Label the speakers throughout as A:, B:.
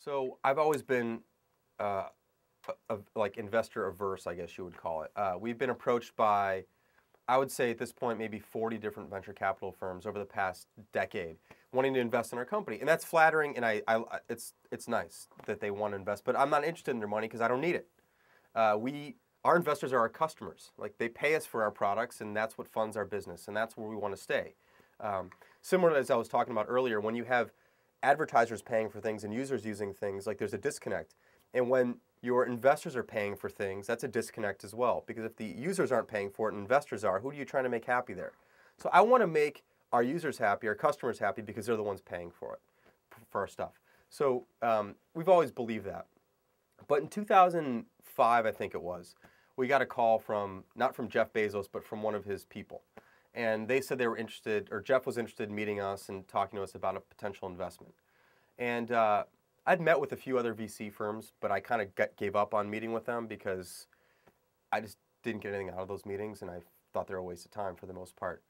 A: So I've always been like investor averse, I guess you would call it. We've been approached by, I would say at this point, maybe 40 different venture capital firms over the past decade wanting to invest in our company. And that's flattering, and it's nice that they want to invest, but I'm not interested in their money because I don't need it. Our investors are our customers. Like, they pay us for our products, and that's what funds our business, and that's where we want to stay. Similar to as I was talking about earlier, when you have advertisers paying for things and users using things, like, there's a disconnect. And when your investors are paying for things, that's a disconnect as well. Because if the users aren't paying for it and investors are, who are you trying to make happy there? So I want to make our users happy, our customers happy, because they're the ones paying for it, for our stuff. So we've always believed that. But in 2005, I think it was, we got a call from, not from Jeff Bezos, but from one of his people. And they said they were interested, or Jeff was interested in meeting us and talking to us about a potential investment. And I'd met with a few other VC firms, but I kind of gave up on meeting with them because I just didn't get anything out of those meetings, and I thought they were a waste of time for the most part.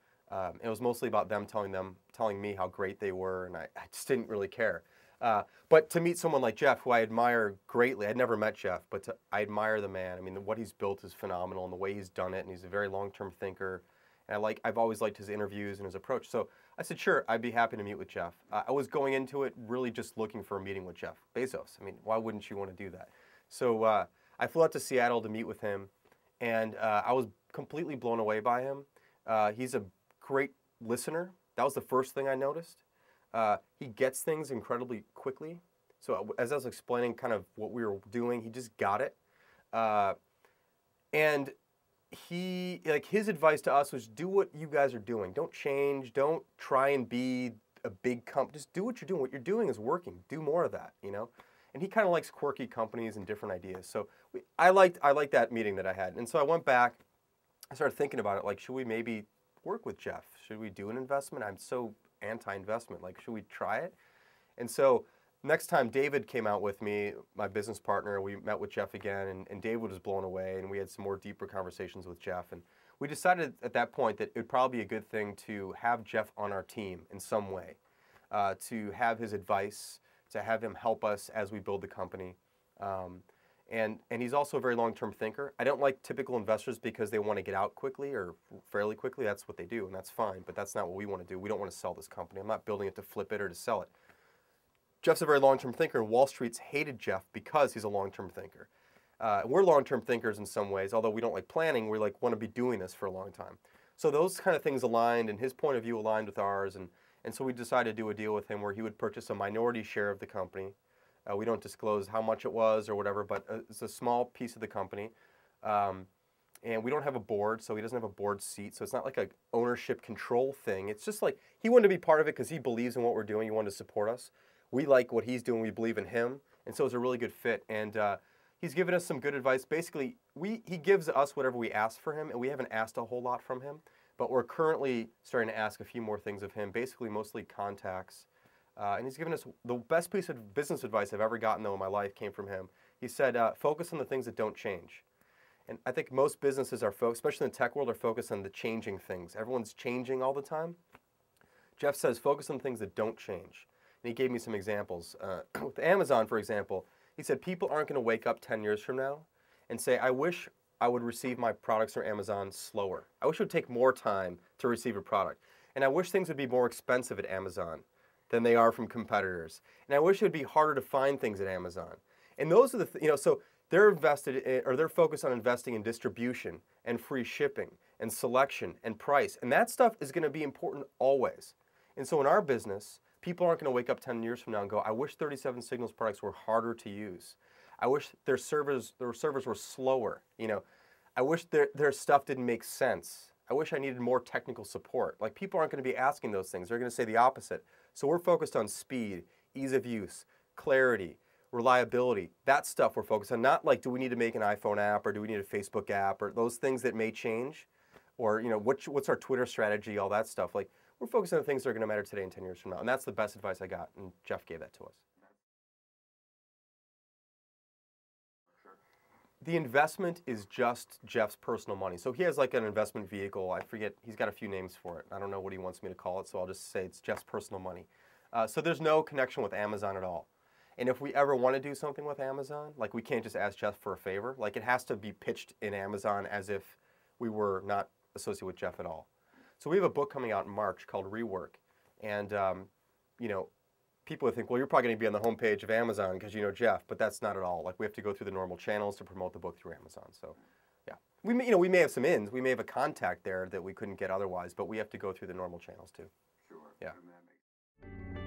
A: It was mostly about them telling me how great they were, and I just didn't really care. But to meet someone like Jeff, who I admire greatly, I'd never met Jeff, but I admire the man. I mean, what he's built is phenomenal, and the way he's done it, and he's a very long-term thinker. And I've always liked his interviews and his approach. So I said, sure, I'd be happy to meet with Jeff. I was going into it really just looking for a meeting with Jeff Bezos. I mean, why wouldn't you want to do that? So I flew out to Seattle to meet with him, and I was completely blown away by him. He's a great listener. That was the first thing I noticed. He gets things incredibly quickly. So as I was explaining kind of what we were doing, he just got it. And his advice to us was, do what you guys are doing. Don't change. Don't try and be a big company. Just do what you're doing. What you're doing is working. Do more of that, you know? And he kind of likes quirky companies and different ideas. So I liked that meeting that I had. And so I went back. I started thinking about it. Like, should we maybe work with Jeff? Should we do an investment? I'm so anti-investment. Like, should we try it? And so next time David came out with me, my business partner, we met with Jeff again, and David was blown away, and we had some more deeper conversations with Jeff. And we decided at that point that it would probably be a good thing to have Jeff on our team in some way, to have his advice, to have him help us as we build the company. And he's also a very long-term thinker. I don't like typical investors because they want to get out quickly or fairly quickly. That's what they do, and that's fine, but that's not what we want to do. We don't want to sell this company. I'm not building it to flip it or to sell it. Jeff's a very long-term thinker, and Wall Street's hated Jeff because he's a long-term thinker. We're long-term thinkers in some ways, although we don't like planning. We want to be doing this for a long time. So those kind of things aligned, and his point of view aligned with ours, and so we decided to do a deal with him where he would purchase a minority share of the company. We don't disclose how much it was or whatever, but it's a small piece of the company. And we don't have a board, so he doesn't have a board seat. So it's not like an ownership control thing. It's just like he wanted to be part of it because he believes in what we're doing. He wanted to support us. We like what he's doing. We believe in him. And so it's a really good fit. And he's given us some good advice. Basically, he gives us whatever we ask for him, and we haven't asked a whole lot from him. But we're currently starting to ask a few more things of him, basically mostly contacts. And he's given us the best piece of business advice I've ever gotten, though, in my life came from him. He said, focus on the things that don't change. And I think most businesses are focused, especially in the tech world, are focused on the changing things. Everyone's changing all the time. Jeff says, focus on things that don't change. And he gave me some examples. With Amazon, for example, he said, people aren't going to wake up 10 years from now and say, I wish I would receive my products from Amazon slower. I wish it would take more time to receive a product. And I wish things would be more expensive at Amazon than they are from competitors. And I wish it would be harder to find things at Amazon. And those are the, so they're invested in, or they're focused on investing in distribution and free shipping and selection and price. And that stuff is going to be important always. And so in our business, people aren't going to wake up 10 years from now and go, I wish 37 Signals products were harder to use. I wish their servers were slower. I wish their stuff didn't make sense. I wish I needed more technical support. Like, people aren't going to be asking those things. They're going to say the opposite. So we're focused on speed, ease of use, clarity, reliability. That stuff we're focused on. Not like, do we need to make an iPhone app, or do we need a Facebook app, or those things that may change, or what's our Twitter strategy, all that stuff. Like, we're focused on the things that are going to matter today and 10 years from now. And that's the best advice I got, and Jeff gave that to us. The investment is just Jeff's personal money. So he has like an investment vehicle. I forget, he's got a few names for it. I don't know what he wants me to call it, so I'll just say it's Jeff's personal money. So there's no connection with Amazon at all. And if we ever want to do something with Amazon, like we can't just ask Jeff for a favor. Like it has to be pitched in Amazon as if we were not associated with Jeff at all. So we have a book coming out in March called Rework. And, you know, people would think, well, you're probably going to be on the homepage of Amazon because you know Jeff, but that's not at all. Like we have to go through the normal channels to promote the book through Amazon. So, yeah. We may have some ins. We may have a contact there that we couldn't get otherwise, but we have to go through the normal channels too.
B: Sure.
A: Yeah.
B: And that makes